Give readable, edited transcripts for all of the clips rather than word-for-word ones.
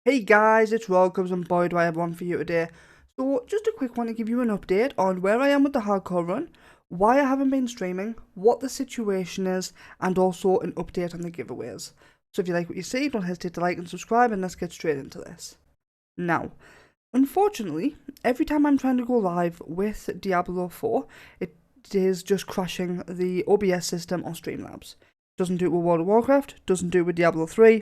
Hey guys, it's Rolcubs and boy do I have one for you today. So just a quick one to give you an update on where I am with the hardcore run, why I haven't been streaming, what the situation is, and also an update on the giveaways. So if you like what you see, don't hesitate to like and subscribe, and let's get straight into this. Now, unfortunately, every time I'm trying to go live with Diablo 4, it is just crashing the OBS system on Streamlabs. Doesn't do it with World of Warcraft, doesn't do it with Diablo 3,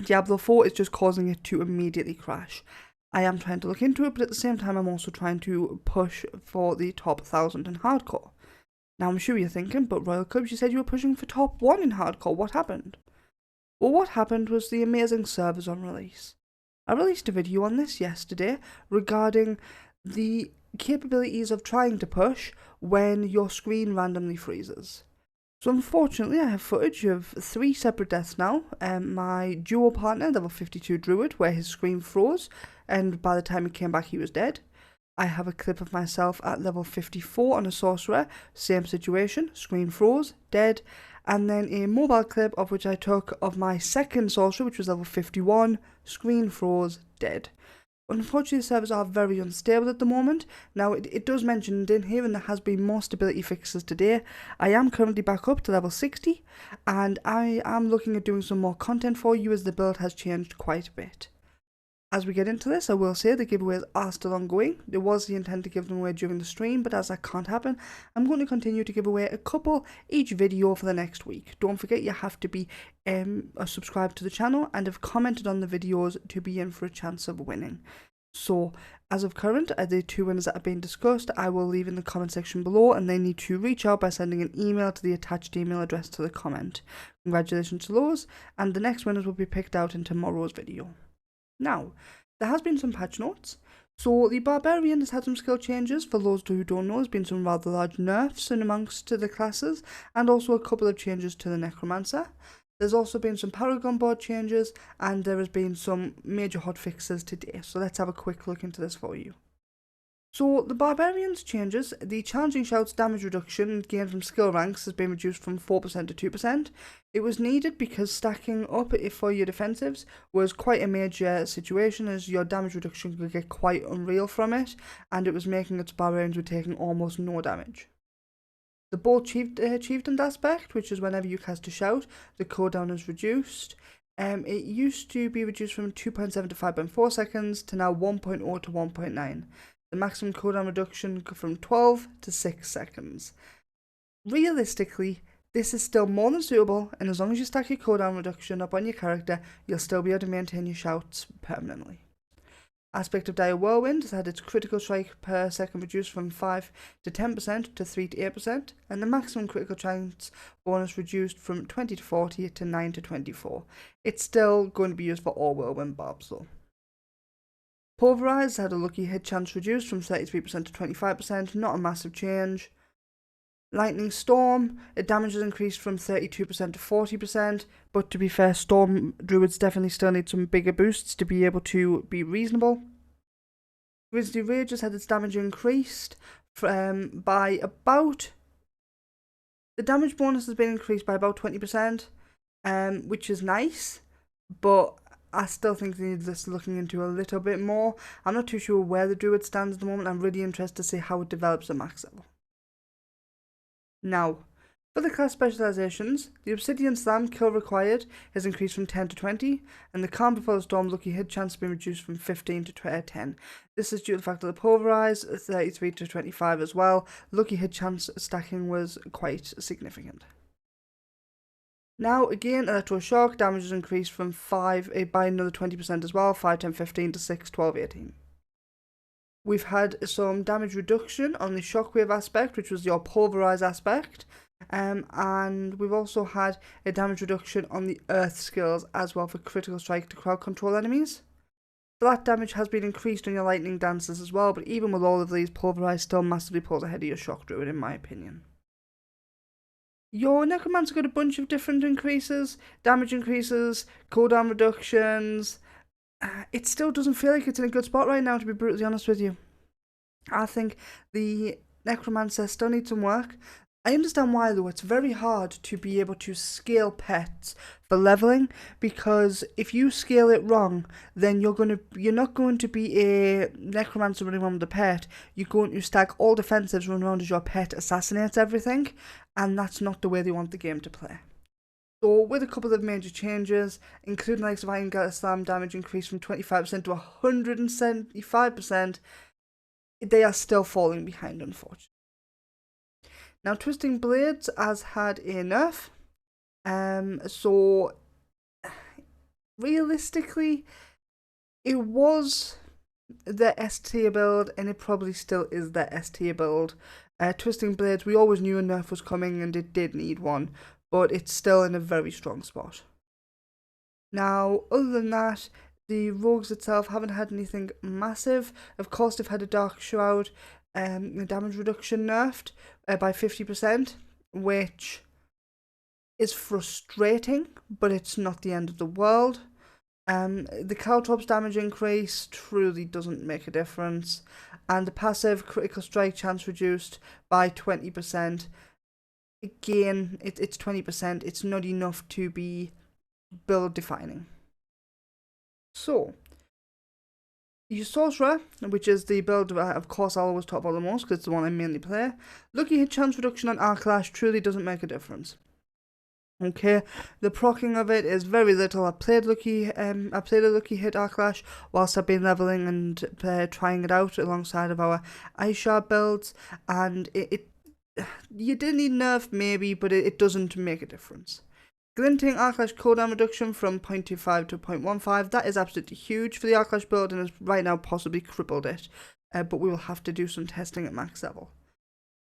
Diablo 4 is just causing it to immediately crash. I am trying to look into it, but at the same time I'm also trying to push for the top 1000 in hardcore. Now I'm sure you're thinking, but Royal Cubs, you said you were pushing for top 1 in hardcore, what happened? Well, what happened was the amazing servers on release. I released a video on this yesterday regarding the capabilities of trying to push when your screen randomly freezes. So unfortunately, I have footage of 3 separate deaths now. My duo partner, level 52 Druid, where his screen froze, and by the time he came back, he was dead. I have a clip of myself at level 54 on a Sorcerer, same situation, screen froze, dead. And then a mobile clip of which I took of my second Sorcerer, which was level 51, screen froze, dead. Unfortunately, the servers are very unstable at the moment. Now, it does mention in here, and there has been more stability fixes today. I am currently back up to level 60, and I am looking at doing some more content for you as the build has changed quite a bit. As we get into this, I will say the giveaways are still ongoing. There was the intent to give them away during the stream, but as that can't happen, I'm going to continue to give away a couple each video for the next week. Don't forget you have to be subscribed to the channel and have commented on the videos to be in for a chance of winning. So, as of current, the 2 winners that have been discussed, I will leave in the comment section below, and they need to reach out by sending an email to the attached email address to the comment. Congratulations to those, and the next winners will be picked out in tomorrow's video. Now, there has been some patch notes. So the Barbarian has had some skill changes. For those who don't know, there's been some rather large nerfs in amongst the classes, and also a couple of changes to the Necromancer. There's also been some Paragon board changes, and there has been some major hotfixes today. So let's have a quick look into this for you. So the Barbarians changes, the challenging shout's damage reduction gained from skill ranks has been reduced from 4% to 2%. It was needed because stacking up for your defensives was quite a major situation, as your damage reduction could get quite unreal from it, and it was making its Barbarians were taking almost no damage. The bold chieftain aspect, which is whenever you cast a shout, the cooldown is reduced. It used to be reduced from 2.7 to 5.4 seconds to now 1.0 to 1.9. The maximum cooldown reduction from 12 to 6 seconds. Realistically, this is still more than suitable, and as long as you stack your cooldown reduction up on your character, you'll still be able to maintain your shouts permanently. Aspect of Dire Whirlwind has had its critical strike per second reduced from 5 to 10% to 3 to 8%, and the maximum critical chance bonus reduced from 20 to 40 to 9 to 24. It's still going to be used for all Whirlwind Barbs though. Pulverize had a lucky hit chance reduced from 33% to 25%, not a massive change. Lightning Storm, it damage is increased from 32% to 40%, but to be fair, Storm Druids definitely still need some bigger boosts to be able to be reasonable. Grizzly Rage has had its damage increased by about... The damage bonus has been increased by about 20%, which is nice, but I still think they need this looking into a little bit more. I'm not too sure where the Druid stands at the moment. I'm really interested to see how it develops at max level. Now, for the class specializations, the Obsidian Slam kill required has increased from 10 to 20, and the Calm Before the Storm lucky hit chance has been reduced from 15 to 10. This is due to the fact that the Pulverize 33 to 25 as well. Lucky hit chance stacking was quite significant. Now, again, Electroshock damage is increased from 5 by another 20% as well, 5, 10, 15 to 6, 12, 18. We've had some damage reduction on the Shockwave aspect, which was your Pulverize aspect, and we've also had a damage reduction on the Earth skills as well for critical strike to crowd control enemies. Flat damage has been increased on your Lightning Dancers as well, but even with all of these, Pulverize still massively pulls ahead of your Shock Druid in my opinion. Your Necromancer got a bunch of different increases, damage increases, cooldown reductions. It still doesn't feel like it's in a good spot right now, to be brutally honest with you. I think the Necromancer still needs some work. I understand why though. It's very hard to be able to scale pets for leveling, because if you scale it wrong, then you're not going to be a necromancer running around with a pet. You're going to stack all defensives running around as your pet assassinates everything, and that's not the way they want the game to play. So with a couple of major changes, including like if I can get a slam damage increase from 25% to 175%, they are still falling behind, unfortunately. Now, Twisting Blades has had a nerf. So realistically, it was the S tier build, and it probably still is the S tier build. Twisting Blades, we always knew a nerf was coming, and it did need one, but it's still in a very strong spot. Now, other than that, the rogues itself haven't had anything massive. Of course, they've had a Dark Shroud, the damage reduction nerfed by 50%, which is frustrating, but it's not the end of the world. The Caltrops damage increase truly doesn't make a difference, and the passive critical strike chance reduced by 20%. Again, it's 20%, it's not enough to be build defining. So, your Sorcerer, which is the build, of course, I'll always talk about the most because it's the one I mainly play. Lucky hit chance reduction on Arclash truly doesn't make a difference. Okay, the proccing of it is very little. I played a lucky hit Arclash whilst I've been leveling and trying it out alongside of our Ice Shard builds, and you did need nerf maybe, but it doesn't make a difference. Glinting Arclash cooldown reduction from 0.25 to 0.15, that is absolutely huge for the Arclash build and has right now possibly crippled it, but we will have to do some testing at max level.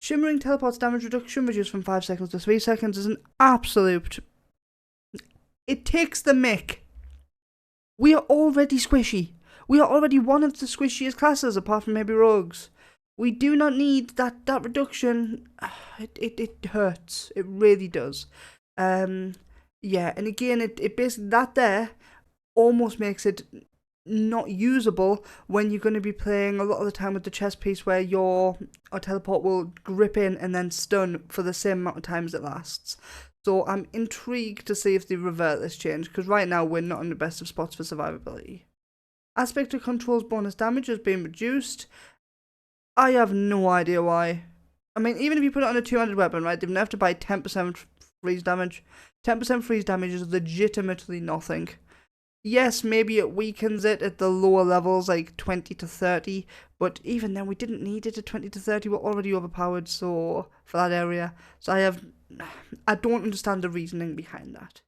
Shimmering Teleport's damage reduction reduced from 5 seconds to 3 seconds is an absolute... It takes the mick. We are already squishy. We are already one of the squishiest classes, apart from maybe rogues. We do not need that reduction. It hurts. It really does. Yeah, and again, it basically, that there almost makes it not usable when you're going to be playing a lot of the time with the chess piece where your teleport will grip in and then stun for the same amount of time as it lasts. So I'm intrigued to see if they revert this change, because right now we're not in the best of spots for survivability. Aspect of Control's bonus damage has been reduced. I have no idea why. I mean, even if you put it on a two-handed weapon, right, they've nerfed it by 10% freeze damage. 10% freeze damage is legitimately nothing. Yes, maybe it weakens it at the lower levels, like 20 to 30, but even then we didn't need it at 20 to 30, we're already overpowered for that area. So I don't understand the reasoning behind that.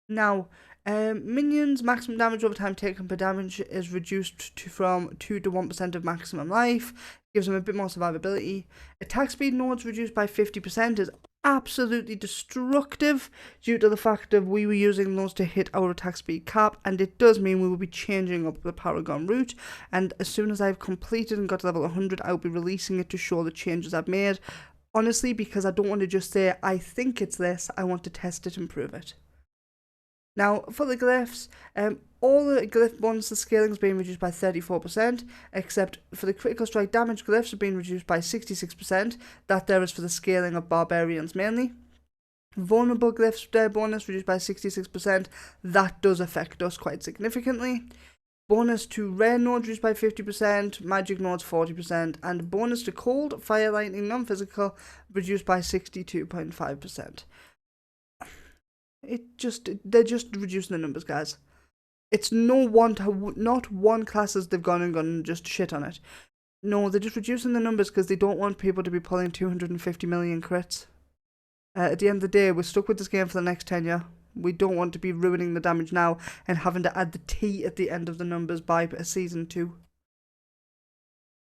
Now, minions' maximum damage over time taken per damage is reduced from 2 to 1% of maximum life, gives them a bit more survivability. Attack speed nodes reduced by 50% is absolutely destructive due to the fact that we were using those to hit our attack speed cap, and it does mean we will be changing up the Paragon route, and as soon as I've completed and got to level 100, I'll be releasing it to show the changes I've made. Honestly, because I don't want to just say, I think it's this, I want to test it and prove it. Now, for the glyphs, all the glyph bonus scaling has been reduced by 34%, except for the critical strike damage glyphs have been reduced by 66%. That there is for the scaling of Barbarians mainly. Vulnerable glyphs bonus reduced by 66%. That does affect us quite significantly. Bonus to rare nodes reduced by 50%, magic nodes 40%, and bonus to cold, fire, lightning, non-physical reduced by 62.5%. They're just reducing the numbers, guys. It's not one classes they've gone and just shit on it. No, they're just reducing the numbers because they don't want people to be pulling 250 million crits. At the end of the day, we're stuck with this game for the next 10 years. We don't want to be ruining the damage now and having to add the T at the end of the numbers by season 2.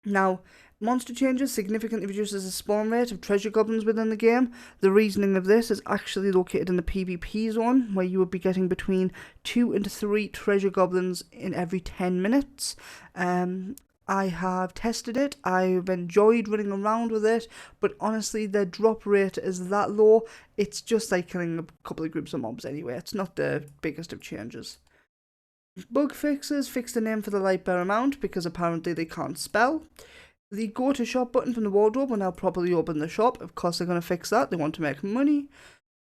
Now, monster changes significantly reduces the spawn rate of treasure goblins within the game. The reasoning of this is actually located in the PvP zone, where you will be getting between 2 and 3 treasure goblins in every 10 minutes. I have tested it, I've enjoyed running around with it, but honestly the drop rate is that low, it's just like killing a couple of groups of mobs anyway, it's not the biggest of changes. Bug fixes fixed the name for the Lightbearer mount because apparently they can't spell. The go to shop button from the wardrobe will now properly open the shop. Of course, they're going to fix that. They want to make money.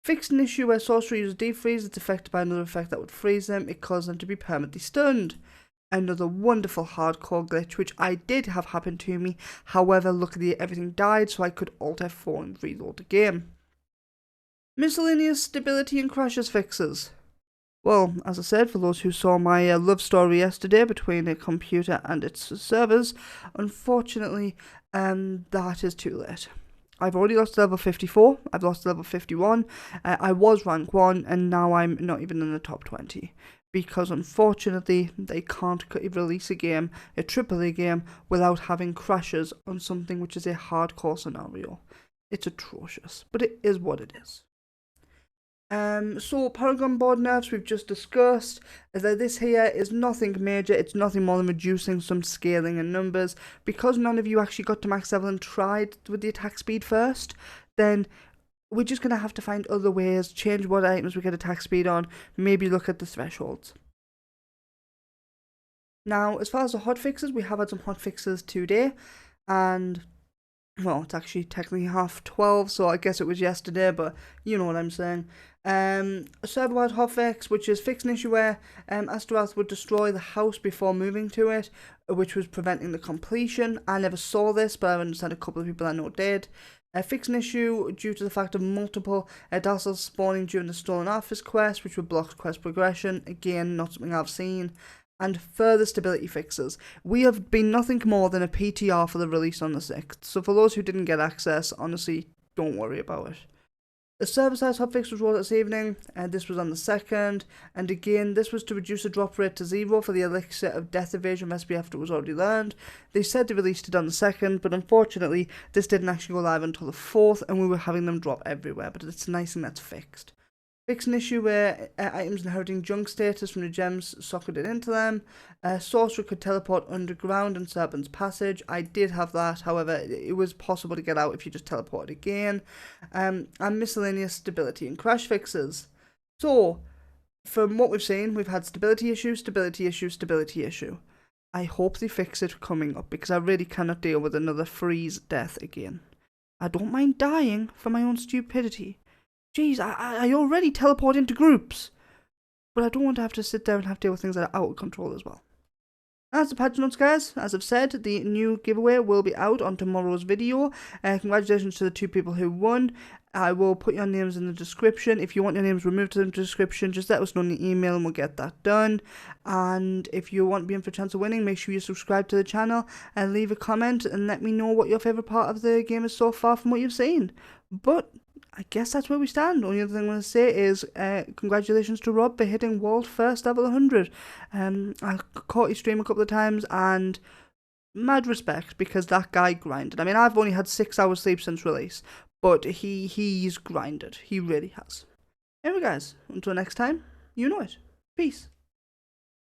Fixed an issue where sorcerer uses defreeze. It's affected by another effect that would freeze them. It caused them to be permanently stunned. Another wonderful hardcore glitch, which I did have happen to me. However, luckily everything died, so I could Alt F4 and reload the game. Miscellaneous stability and crashes fixes. Well, as I said, for those who saw my love story yesterday between a computer and its servers, unfortunately, that is too late. I've already lost to level 54, I've lost to level 51, I was rank 1, and now I'm not even in the top 20. Because unfortunately, they can't release a game, a AAA game, without having crashes on something which is a hardcore scenario. It's atrocious, but it is what it is. So Paragon board nerfs we've just discussed. This here is nothing major. It's nothing more than reducing some scaling and numbers. Because none of you actually got to max level and tried with the attack speed first, then we're just going to have to find other ways, change what items we get attack speed on, maybe look at the thresholds. Now, as far as the hotfixes, we have had some hotfixes today, and well, it's actually technically 12:30, so I guess it was yesterday, but you know what I'm saying. A server-wide hotfix, which is fix an issue where Astaroth would destroy the house before moving to it, which was preventing the completion. I never saw this, but I understand a couple of people I know did. Fix an issue due to the fact of multiple Dazzles spawning during the Stolen Office quest, which would block quest progression. Again, not something I've seen. And further stability fixes. We have been nothing more than a PTR for the release on the 6th, so for those who didn't get access, honestly, don't worry about it. The server-side hotfix was rolled this evening, and this was on the 2nd, and again, this was to reduce the drop rate to 0 for the elixir of death evasion recipe after it was already learned. They said they released it on the 2nd, but unfortunately, this didn't actually go live until the 4th, and we were having them drop everywhere, but it's nice and that's fixed. Fix an issue where items inheriting junk status from the gems socketed into them. Sorcerer could teleport underground in Serpent's Passage. I did have that, however, it was possible to get out if you just teleport again. And miscellaneous stability and crash fixes. So, from what we've seen, we've had stability issue, stability issue, stability issue. I hope they fix it coming up, because I really cannot deal with another freeze death again. I don't mind dying for my own stupidity. Jeez, I already teleport into groups. But I don't want to have to sit there and have to deal with things that are out of control as well. That's the patch notes, guys. As I've said, the new giveaway will be out on tomorrow's video. Congratulations to the 2 people who won. I will put your names in the description. If you want your names removed from the description, just let us know in the email and we'll get that done. And if you want to be in for a chance of winning, make sure you subscribe to the channel and leave a comment and let me know what your favourite part of the game is so far from what you've seen. But I guess that's where we stand. Only other thing I'm going to say is congratulations to Rob for hitting world first level 100. I caught his stream a couple of times and mad respect because that guy grinded. I mean, I've only had 6 hours sleep since release, but he's grinded. He really has. Anyway, guys, until next time, you know it. Peace.